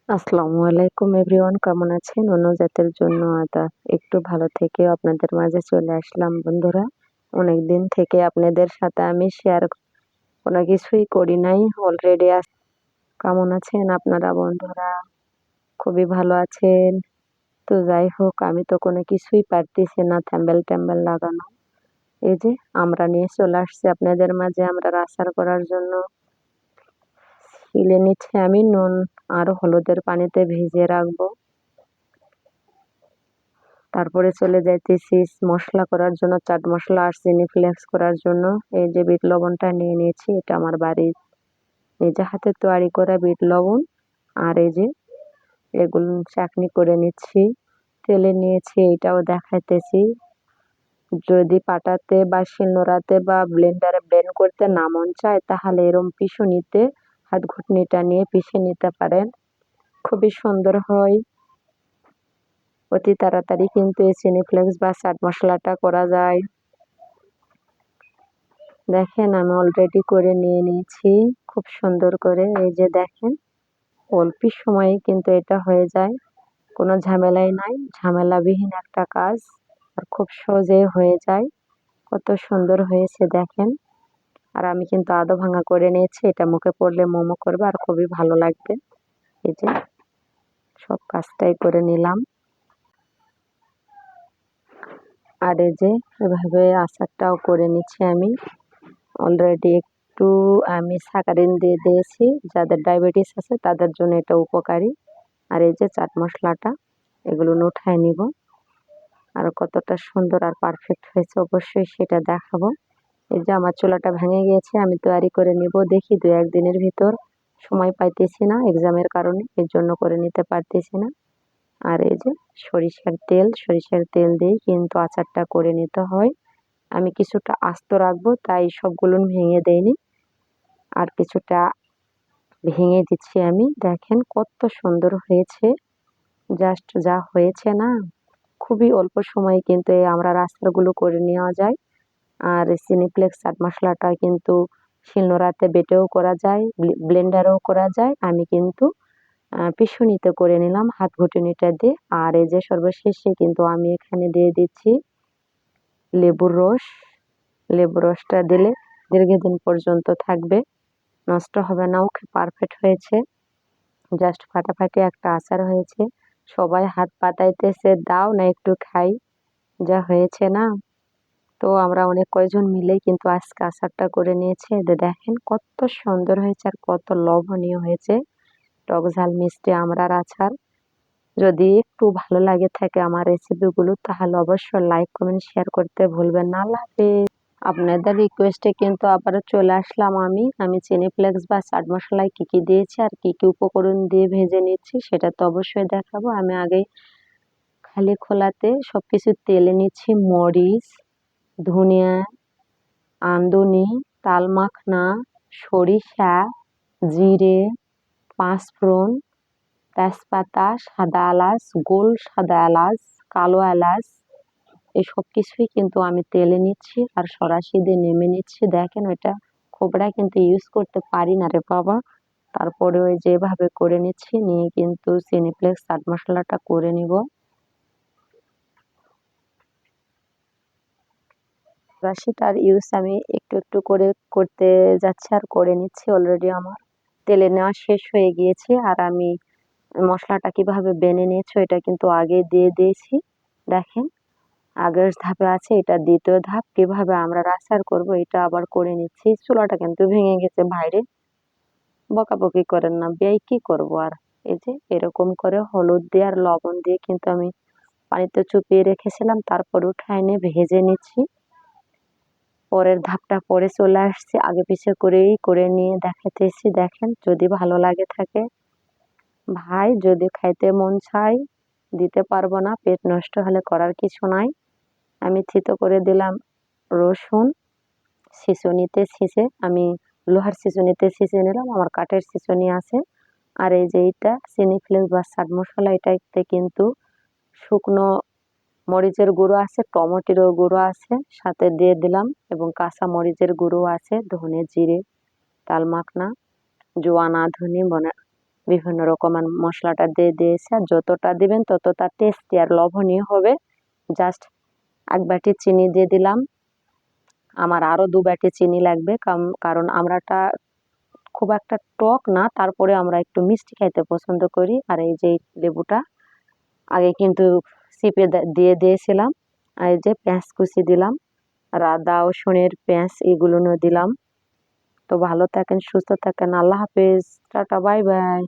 আসসালামু আলাইকুম এভরিওয়ান, কেমন আছেন? অন্য জাতের জন্য আদাব। একটু ভালো থেকে আপনাদের মাঝে চলে আসলাম বন্ধুরা। অনেক দিন থেকে আপনাদের সাথে আমি শেয়ার কোনো কিছুই করি নাই অলরেডি। কেমন আছেন আপনারা বন্ধুরা? খুবই ভালো আছেন তো? যাই হোক, আমি তো কোনো কিছুই পারতেছি না থাম্বেল ট্যাম্বেল লাগানো। এই যে আমরা নিয়ে চলে আসছি আপনাদের মাঝে আমরা আচার করার জন্য। শিলে নিচ্ছে আমি, নুন আর হলুদের পানিতে ভিজিয়ে রাখবো। তারপরে চলে যাইতেছি মশলা করার জন্য, চাট মশলা আর চিনি ফ্লেক্স করার জন্য। এই যে বিট লবণটা নিয়ে নিয়েছি, এটা আমার বাড়ির নিজে হাতে তৈরি করা বিট লবণ। আর এই যে এগুলো চাটনি করে নিচ্ছি, তেলে নিয়েছি, এটাও দেখাইতেছি। যদি পাটাতে বা শিলনোড়াতে বা ব্লেন্ডারে ব্লেন্ড করতে না মন চায়, তাহলে এরম পিষুনিতে হাত ঘুটনিটা নিয়ে পিষে নিতে পারেন, খুবই সুন্দর হয়। অতি তাড়াতাড়ি কিন্তু এই চিনি ফ্লেক্স বা চাট মশলাটা করা যায়। দেখেন আমি অলরেডি করে নিয়ে নিয়েছি খুব সুন্দর করে। এই যে দেখেন, অল্প সময়ে কিন্তু এটা হয়ে যায়, কোনো ঝামেলাই নাই, ঝামেলাবিহীন একটা কাজ, আর খুব সহজে হয়ে যায়। কত সুন্দর হয়েছে দেখেন। আর আমি কিন্তু আধা ভাঙা করে নিয়েছি, এটা মুখে পড়লে মোমো করবে আর খুবই ভালো লাগবে। এই যে সব কাজটাই করে নিলাম। আর এই যে এভাবে আচারটাও করে নিচ্ছি আমি অলরেডি। একটু আমি সাকারিন দিয়ে দিয়েছি, যাদের ডায়াবেটিস আছে তাদের জন্য এটা উপকারী। আর এই যে চাট মশলাটা, এগুলো উঠায় নিব। আর কতটা সুন্দর আর পারফেক্ট হয়েছে অবশ্যই সেটা দেখাবো। এই যে আমার চুলাটা ভেঙে গিয়েছে, আমি তৈরি করে নিব, দেখি 2-1 দিনের ভিতর। সময় পাইতেছি না এক্সামের কারণে, এর জন্য করে নিতে পারতেছি না। আর এই যে সরিষার তেল দিয়েই কিন্তু আচারটা করে নিতে হয়। আমি কিছুটা আস্ত রাখবো, তাই সবগুলো ভেঙে দেইনি, আর কিছুটা ভেঙে দিচ্ছি আমি। দেখেন কত সুন্দর হয়েছে, জাস্ট যা হয়েছে না, খুবই অল্প সময়ে কিন্তু এই আমরা আচারগুলো করে নেওয়া যায়। আর সিনিপ্লেক্স চাট মশলাটা কিন্তু শিলনোড়াতে বেটেও করা যায়, ব্লেন্ডারেও করা যায়। আমি কিন্তু পিষুনিতে করে নিলাম হাত ঘুটুনিটা দিয়ে। আর এই যে সর্বশেষে কিন্তু আমি এখানে দিয়ে দিচ্ছি লেবুর রস। লেবুর রসটা দিলে দীর্ঘদিন পর্যন্ত থাকবে, নষ্ট হবে না, পারফেক্ট হয়েছে। জাস্ট ফাটাফাটি একটা আচার হয়েছে। সবাই হাত পাতাইতেছে, দাও না একটু খাই, যা হয়েছে না। তো আমরা অনেক কয়জন মিলেই কিন্তু আজকে আচারটা করে নিয়েছি। দেখেন কত সুন্দর হয়েছে আর কত লোভনীয় হয়েছে, টক ঝাল মিষ্টি আমড়ার আচার। যদি একটু ভালো লাগে থাকে আমার রেসিপিগুলো, তাহলে অবশ্যই লাইক কমেন্ট শেয়ার করতে ভুলবেন না। আল্লাহ হাফেজ। আপনাদের রিকোয়েস্টে কিন্তু আবারও চলে আসলাম আমি চিনি ফ্লেক্স বা চাট মশলায় কী কী দিয়েছি আর কী কী উপকরণ দিয়ে ভেজে নিচ্ছি সেটা তো অবশ্যই দেখাবো। আমি আগেই খালি খোলাতে সব কিছু তেলে নিচ্ছি, মরিচ, ধনিয়া, আমদনি, তাল মাখনা, সরিষা, জিরে, পাঁচফোড়ন, তেজপাতা, সাদা এলাচ, গোল সাদা এলাচ, কালো এলাচ, এই সব কিছুই কিন্তু আমি তেলে নিচ্ছি আর সরাসরি দিয়ে নেমে নিচ্ছি। দেখেন ওইটা খোবরা কিন্তু ইউজ করতে পারি না রে বাবা, তারপরে ওই যেভাবে করে নিচ্ছি, নিয়ে কিন্তু সিনিপ্লেক্স চাট মশলাটা করে নিব। রাশিটার ইউজ আমি একটু একটু করে করতে যাচ্ছি আর করে নিচ্ছি। অলরেডি আমার তেলে নেওয়া শেষ হয়ে গিয়েছে। আর আমি মশলাটা কিভাবে বেনে নিয়েছি এটা কিন্তু আগে দিয়ে দিয়েছি। দেখেন আগের ধাপে আছে, এটা দ্বিতীয় ধাপ। কিভাবে আমরা আচার করব এটা আবার করে নিচ্ছি। চুলাটা কিন্তু ভেঙে গেছে ভাইরে, বকাবকি করেন না, বেয়াই কি করব আর। এই যে এরকম করে হলুদ দিয়ে আর লবণ দিয়ে কিন্তু আমি পানিতে চুপিয়ে রেখেছিলাম, তারপর উঠায় নিয়ে ভেজে নিচ্ছি। পরের ধাপটা পরে চলে আসছি, আগে পিছে করেই করে নিয়ে দেখাতেছি। দেখেন যদি ভালো লাগে থাকে ভাই, যদি খাইতে মন চায় দিতে পারবো না, পেট নষ্ট হলে করার কিছু নাই। আমি থিতো করে দিলাম রসুন, ছিঁচনিতে ছিঁচে, আমি লোহার ছিঁচনিতে ছিঁচে নিলাম, আমার কাঠের ছিঁচনি আছে। আর এই যে এইটা চিনিফ্লেক্স বা চাট মশলা, এটাতে কিন্তু শুকনো মরিচের গুঁড়ো আছে, টমেটোর গুঁড়ো আছে, সাথে দিয়ে দিলাম, এবং কাঁচা মরিচের গুঁড়ো আছে, ধনে জিরে, তাল মাখনা, জোয়ান আধনি বিভিন্ন রকমের মশলাটা দিয়ে দিয়েছি, আর যতটা দিবেন ততটা টেস্টি আর লোভনীয় হবে। জাস্ট 1 বাটি চিনি দিয়ে দিলাম। আমার আরও 2 বাটি চিনি লাগবে, কারণ আমড়াটা খুব একটা টক না, তারপরে আমরা একটু মিষ্টি খাইতে পছন্দ করি। আর এই যে লেবুটা আগে কিন্তু চিপে দিয়ে দিয়েছিলাম। আর এই যে পেঁয়াজ কুচি দিলাম, আর আদা রসুনের পেঁয়াজ এগুলো দিলাম। তো ভালো থাকেন, সুস্থ থাকেন, আল্লাহ হাফেজ, টাটা, বাই বাই।